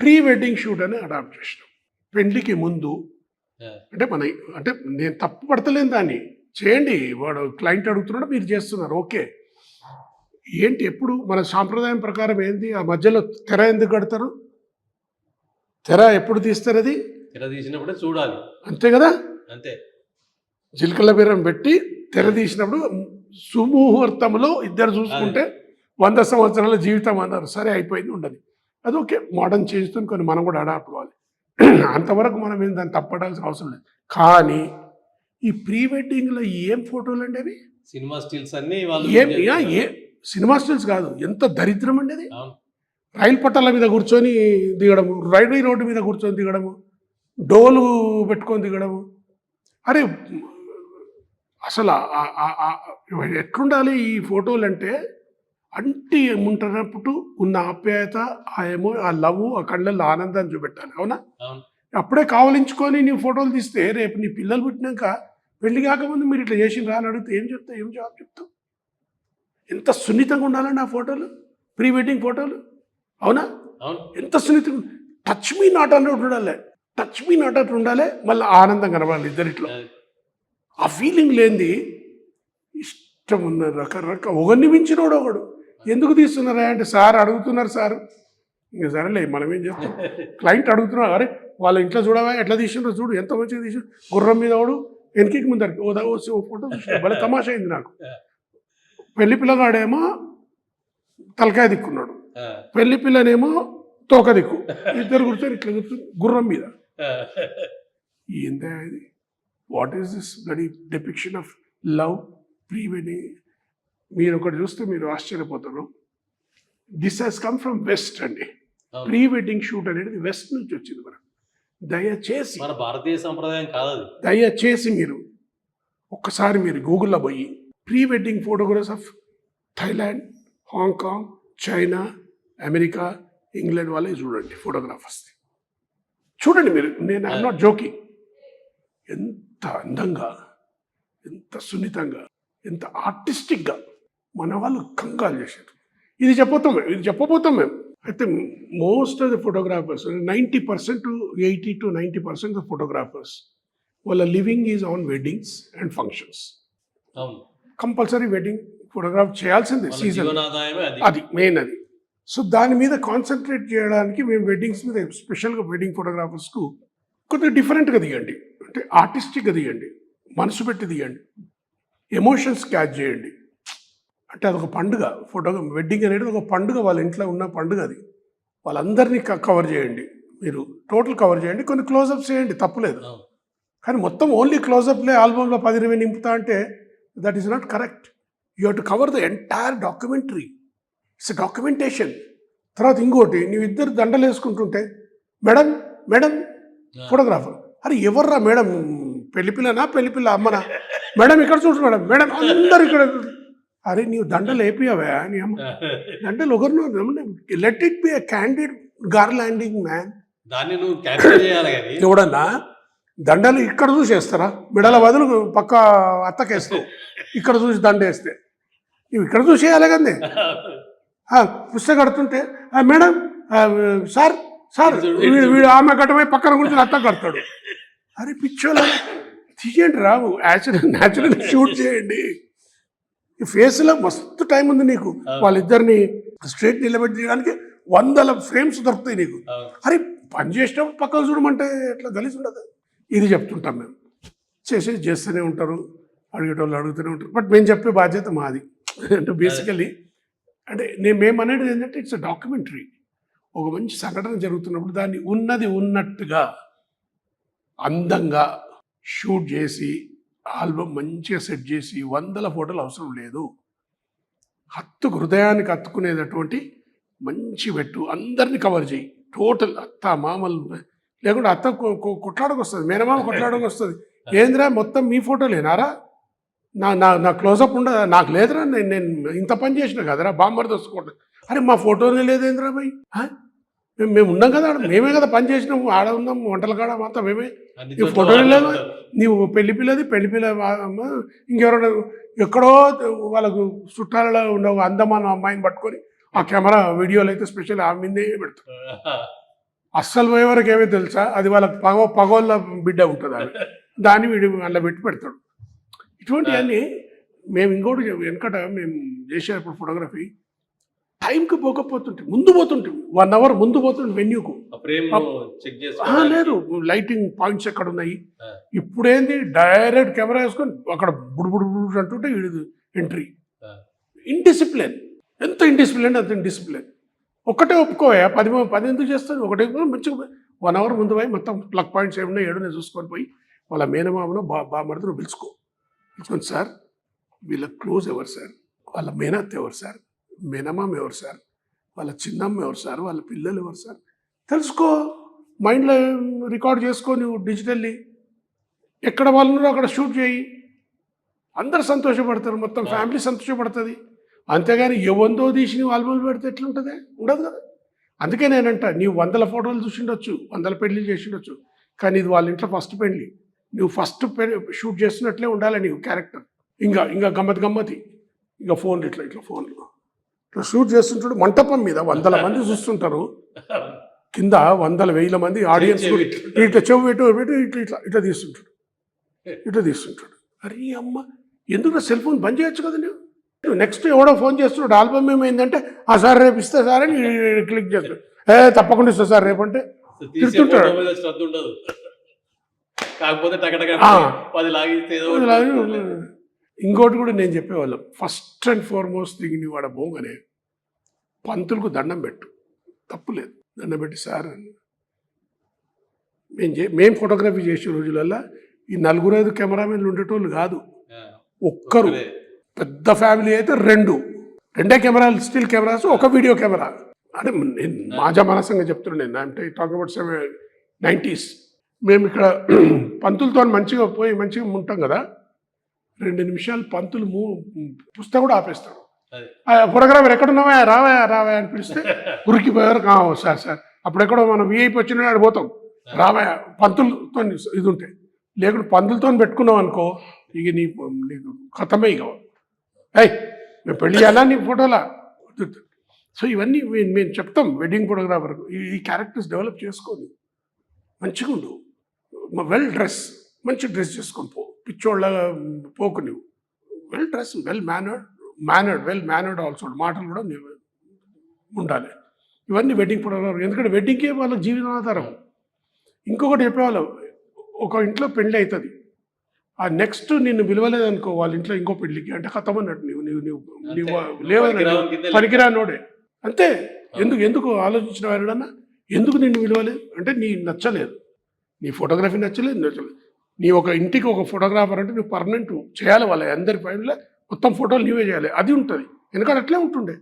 Pre wedding shoot అని adapt చేసినాం. పెళ్లికి ముందు అంటే అంటే నేను తప్పు పడతలేను దాన్ని. చేయండి. వాడు క్లయింట్ అడుగుతున్నాడు, మీరు చేస్తున్నారు, ఓకే. ఏంటి ఎప్పుడు మన సాంప్రదాయం ప్రకారం ఏంది, ఆ మధ్యలో తెర ఎందుకు కడతారు? తెర ఎప్పుడు తీస్తారు? అది తెర తీసినప్పుడే చూడాలి, అంతే కదా. అంతే. చిలకల బీరం పెట్టి తెర తీసినప్పుడు సుముహూర్తంలో ఇద్దరు చూసుకుంటే 100 సంవత్సరాల జీవితం అన్నారు. సరే, అయిపోయింది, ఉండదు. అది ఓకే, మోడర్న్ చేంజ్తో కొన్ని మనం కూడా అడాప్ట్ కావాలి. అంతవరకు మనం ఏం దాన్ని తప్పడాల్సిన అవసరం లేదు. కానీ ఈ ప్రీ వెడ్డింగ్లో ఏం ఫోటోలు అండి అవి? సినిమా స్టిల్స్ అన్ని సినిమా స్టిల్స్ కాదు, ఎంత దరిద్రం అండి అది. రైలు పట్టాల మీద కూర్చొని దిగడము, రైల్వే రోడ్డు మీద కూర్చొని దిగడము, డోలు పెట్టుకొని దిగడము. అరే అసలు ఎట్లుండాలి ఈ ఫోటోలు అంటే, అంటి ఉంటున్నప్పుడు ఉన్న ఆప్యాయత, ఆ లవ్, ఆ కళ్ళల్లో ఆనందాన్ని చూపెట్టాలి. అవునా? అప్పుడే కావలించుకొని నీ ఫోటోలు తీస్తే రేపు నీ పిల్లలు పుట్టినాక పెళ్లి కాకముందు మీరు ఇట్లా చేసిండ్రా అని అడిగితే ఏం చెప్తావు? ఏం జవాబు చెప్తావు? ఎంత సున్నితంగా ఉండాలండి ఆ ఫోటోలు, ప్రీ వెడ్డింగ్ ఫోటోలు. అవునా? ఎంత సున్నితంగా, టచ్ మీ నాట్ అన్నట్టు ఉండాలి, టచ్ మీ నాట్ అట్టు ఉండాలి. మళ్ళీ ఆనందం కనబడాలి ఇద్దరిట్లో. ఆ ఫీలింగ్ లేనిది ఇష్టం ఉన్న రకరకాల ఒకరిని మించినోడు ఒకడు. ఎందుకు తీస్తున్నారా అంటే, సార్ అడుగుతున్నారు సార్. ఇంకా సరేలే, మనం ఏం చేస్తాం. క్లయింట్ అడుగుతున్నారు, అరే వాళ్ళ ఇంట్లో చూడవా ఎట్లా తీసినారో చూడు, ఎంత మంచిగా తీసి గుర్రం మీద వాడు వెనక్కి ముందరికి ఓ ఫోటో చూసిన భలే తమాషా అయింది నాకు. పెళ్లి పిల్లగాడేమో తలకాయ దిక్కున్నాడు, పెళ్లి పిల్లనేమో తోక దిక్కు, ఇద్దరు కూర్చొని ఇట్లా కూర్చొని గుర్రం మీద. ఏందా ఇది? What is this bloody depiction of love pre wedding? మీరు ఒకటి చూస్తే మీరు ఆశ్చర్యపోతారు. This has come from west అండి. ప్రీ వెడ్డింగ్ షూట్ అనేది వెస్ట్ నుంచి వచ్చింది. మనకు దయచేసి, మన భారతీయ సంప్రదాయం కాదు. దయచేసి మీరు ఒక్కసారి మీరు గూగుల్లో పోయి pre wedding photographs of Thailand, Hong Kong, China, America, England వాళ్ళే చూడండి ఫోటోగ్రాఫర్స్. చూడండి మీరు, నేను ఐఎమ్ నాట్ జోకింగ్. ఎంత అందంగా, ఎంత సున్నితంగా, ఎంత ఆర్టిస్టిక్గా మన వాళ్ళు కంగాలు చేశారు. ఇది చెప్పబోతాం మేము. అయితే most of the photographers 90% 80 to 90% of photographers వాళ్ళ living is on weddings and functions. Compulsory wedding photograph చేయాల్సిందే, సీజన్ అది మెయిన్ అది. సో దాని మీద కాన్సన్ట్రేట్ చేయడానికి మేము వెడ్డింగ్స్ మీద స్పెషల్గా వెడ్డింగ్ ఫోటోగ్రాఫర్స్కు కొద్దిగా డిఫరెంట్గా తీయండి, అంటే ఆర్టిస్టిక్గా తీయండి, మనసు పెట్టి తీయండి, ఎమోషన్స్ క్యాచ్ చేయండి. అంటే అదొక పండుగ. వెడ్డింగ్ అనేది ఒక పండుగ, వాళ్ళ ఇంట్లో ఉన్న పండుగ అది. వాళ్ళందరినీ కవర్ చేయండి, మీరు టోటల్ కవర్ చేయండి, కొన్ని క్లోజప్స్ చేయండి, తప్పులేదు. కానీ మొత్తం ఓన్లీ క్లోజప్లే ఆల్బమ్లో 10-20 నింపుతా అంటే that is not correct. You have to cover the entire documentary. It's documentation. తర్వాత ఇంకోటి, నువ్వు ఇద్దరు దండలు వేసుకుంటుంటే మేడం మేడం ఫోటోగ్రాఫర్, అరే ఎవర్రా మేడం, పెళ్లిపిల్ల అమ్మనా? మేడం ఇక్కడ చూడు మేడం, మేడం అందరు ఇక్కడ. అరే నీవు దండలు వేపియావా? నీ అమ్మ దండలు ఒకరిని let it be a candid garlanding man. దాన్ని నువ్వు క్యాప్చర్ చేయాలి. ఎవడన్నా దండలు ఇక్కడ చూసి వేస్తారా? మెడల బదులు పక్క అత్తకేస్తావు, ఇక్కడ చూసి దండ వేస్తే నువ్వు ఇక్కడ చూసి వేయాలి కదండి. పుస్తకం కడుతుంటే మేడం సార్ సార్ వీడు ఆమె కట్టమై పక్కన కూర్చొని అత్త కడతాడు. అరే పిచ్చోలా తీయండి రావు, న్యాచురల్ షూట్ చేయండి. ఈ ఫేస్లో మస్తు టైం ఉంది నీకు. వాళ్ళిద్దరిని స్ట్రైట్ నిలబెట్టి తీయడానికి 100 ఫ్రేమ్స్ దొరుకుతాయి నీకు. అరే పని చేసినప్పుడు పక్కన చూడమంటే ఎట్లా గలీజ్ ఉండదు. ఇది చెప్తుంటాం మేము. చేస్తూనే ఉంటారు, అడిగేటోళ్ళు అడుగుతూనే ఉంటారు. బట్ మేము చెప్పే బాధ్యత మాది. అంటే బేసికలీ అంటే మేమనేది ఏంటంటే ఇట్స్ అ డాక్యుమెంటరీ. ఒక మంచి సంఘటన జరుగుతున్నప్పుడు దాన్ని ఉన్నది ఉన్నట్టుగా అందంగా షూట్ చేసి ఆల్బమ్ మంచిగా సెట్ చేసి 100 ఫోటోలు అవసరం లేదు. హృదయానికి హత్తుకునేటటువంటి మంచి పెట్టు, అందరినీ కవర్ చేయి టోటల్. అత్త మామలు లేకుంటే అత్త కొట్లాడకు వస్తుంది, మేనమామ కొట్లాడకు వస్తుంది. ఏంద్రా మొత్తం మీ ఫోటోలేనారా? నా క్లోజప్ ఉండదా? నాకు లేదురా, నేను ఇంత పని చేసిన కదరా బాంబర్ దోసుకోవడం. అరే మా ఫోటోనే లేదేంద్రా భయ్, మేము ఉన్నాం కదా, మేమే కదా పని చేసినాము, ఆడ ఉన్నాం వంటల కాడ అంతా మేమే. ఈ ఫోటోలు లేదు, నీవు పెళ్లి పిల్ల ఇంకెవరైనా ఎక్కడో వాళ్ళకు చుట్టాలలో ఉన్న అందమైన అమ్మాయిని పట్టుకొని ఆ కెమెరా వీడియోలు అయితే స్పెషల్ ఆ మీదే పెడతారు. అస్సలు పోయే వరకు ఏమీ తెలుసా, అది వాళ్ళకి పగోళ్ళ బిడ్డ ఉంటుంది అది, దాన్ని వీడు అందులో పెట్టి పెడతాడు. ఇటువంటివన్నీ మేము ఇంకోటి వెనకట మేము చేసేటప్పుడు ఫోటోగ్రఫీ టైంకి పోకపోతుంటే ముందు పోతుంటే 1 hour ముందు పోతుంటే వెన్యూకు. ఫ్రేమ్ చెక్ చేసి లేదు, లైటింగ్ పాయింట్స్ ఎక్కడ ఉన్నాయి. ఇప్పుడేంది డైరెక్ట్ కెమెరా వేసుకొని అక్కడ బుడుబుడు అంటుంటే వీడు ఎంట్రీ. ఇండిసిప్లిన్, ఎంత ఇండిసిప్లిన్ అంత ఇండిసిప్లిన్. ఒక్కటే ఒప్పుకోయా, 10 ఎందుకు చేస్తాను, ఒకటే మంచిగా 1 hour ముందు పోయి మొత్తం ప్లగ్ పాయింట్స్ ఏమన్నా ఏడునే చూసుకొని పోయి వాళ్ళ మేనమామను బామర్దును పిలుచుకొని సార్ వీళ్ళ క్లోజ్ ఎవరు సార్, వాళ్ళ మేనత్ ఎవరు సార్, మేనమామ ఎవరు సార్, వాళ్ళ చిన్నమ్మ ఎవరు సార్, వాళ్ళ పిల్లలు ఎవరు సార్ తెలుసుకో, మైండ్లో రికార్డ్ చేసుకో, నువ్వు డిజిటల్లీ ఎక్కడ వాళ్ళు అక్కడ షూట్ చేయి, అందరు సంతోషపడతారు, మొత్తం ఫ్యామిలీ సంతోషపడుతుంది. అంతేగాని ఎవందో తీసి నువ్వు ఆల్బమ్ పెడితే ఎట్లుంటుంది, ఉండదు కదా. అందుకే నేనంట, నీవు 100 ఫోటోలు చూసిండొచ్చు, 100 పెళ్ళిళ్ళు చేసిండొచ్చు, కానీ ఇది వాళ్ళ ఇంట్లో ఫస్ట్ పెళ్ళి, నువ్వు ఫస్ట్ షూట్ చేస్తున్నట్లే ఉండాలి నీవు క్యారెక్టర్. ఇంకా గమ్మతి ఇంకా ఫోన్లు ఇట్లా ఫోన్లు ఇట్లా షూట్ చేస్తుంటాడు, మంటపం మీద 100 మంది చూస్తుంటారు, కింద 100,000 మంది ఆడియన్స్ ఇట్లా చెవు పెట్టి ఇట్లా తీస్తుంటాడు. అరే అమ్మ, ఎందుకు సెల్ ఫోన్ బంద్ చేయొచ్చు కదా నువ్వు. నెక్స్ట్ ఎవడో ఫోన్ చేస్తున్నాడు, ఆల్బమ్ ఏమైందంటే ఆ సార్ రేపు ఇస్తా సార్ అని క్లిక్ చేస్తాడు. తప్పకుండా ఇస్తా సార్ రేపు అంటే తిడుతుంటాడు. శ్రద్ధ ఉండదు, కాకపోతే ఇంకోటి కూడా నేను చెప్పేవాళ్ళం, ఫస్ట్ అండ్ ఫార్మోస్ట్ థింగ్ నీ వాడ పోగానే పంతులకు దండం పెట్టు, తప్పులేదు, దండం పెట్టి సార్ అని. మేము ఫోటోగ్రఫీ చేసే రోజులల్లో ఈ 4-5 కెమెరామెన్లు ఉండేటోళ్ళు కాదు, ఒక్కరు. పెద్ద ఫ్యామిలీ అయితే 2 కెమెరాలు, స్టిల్ కెమెరాస్, ఒక వీడియో కెమెరా. అంటే నేను మాజా మనసంగా చెప్తున్నాను, నేను అంటే టాక్ అబౌట్ 90s. మేము ఇక్కడ పంతులతో మంచిగా ఉంటాం కదా, 2 నిమిషాలు పంతులు పుస్తకం కూడా ఆపేస్తాడు. ఫోటోగ్రాఫర్ ఎక్కడున్నావా, రావా అని పిలిస్తే ఉరికిపోయారు. సార్ అప్పుడెక్కడో మనం వీఐపీ వచ్చిన ఆడ పోతాం, రావా పంతులతో ఇది ఉంటే. లేకుంటే పంతులతో పెట్టుకున్నాం అనుకో, ఇక నీకు ఖతమే. ఇక మేము పెళ్లి చేయాలా నీ ఫోటోలా. సో ఇవన్నీ మేము చెప్తాం వెడ్డింగ్ ఫోటోగ్రాఫర్, ఈ క్యారెక్టర్స్ డెవలప్ చేసుకోని మంచిగా ఉండు, వెల్ డ్రెస్, మంచి డ్రెస్ చేసుకొని పో, పిచ్చోళ్ళగా పోకు నువ్వు. Well dress, well mannered also, మాటలు కూడా ఉండాలి. ఇవన్నీ వెడ్డింగ్ ఫోటోగ్రాఫర్, ఎందుకంటే వెడ్డింగ్కే వాళ్ళ జీవనాధారం. ఇంకొకటి చెప్పేవాళ్ళం, ఒక ఇంట్లో పెళ్ళి అవుతుంది, ఆ నెక్స్ట్ నిన్ను విలువలేదనుకో వాళ్ళ ఇంట్లో ఇంకో పెళ్ళికి, అంటే కథమన్నట్టు నీవు లేవన్నట్టు, పనికిరానోడే అంతే. ఎందుకు ఆలోచించిన వాడన్నా, ఎందుకు నిన్ను విలువలేదు అంటే నీ నచ్చలేదు, నీ ఫోటోగ్రఫీ నచ్చలేదు. నీ ఒక ఇంటికి ఒక ఫోటోగ్రాఫర్ అంటే నువ్వు పర్మనెంట్ చేయాలి, వాళ్ళ అందరి పైన మొత్తం ఫోటోలు నీవే చేయాలి, అది ఉంటుంది. ఎందుకంటే అట్లే ఉంటుండే.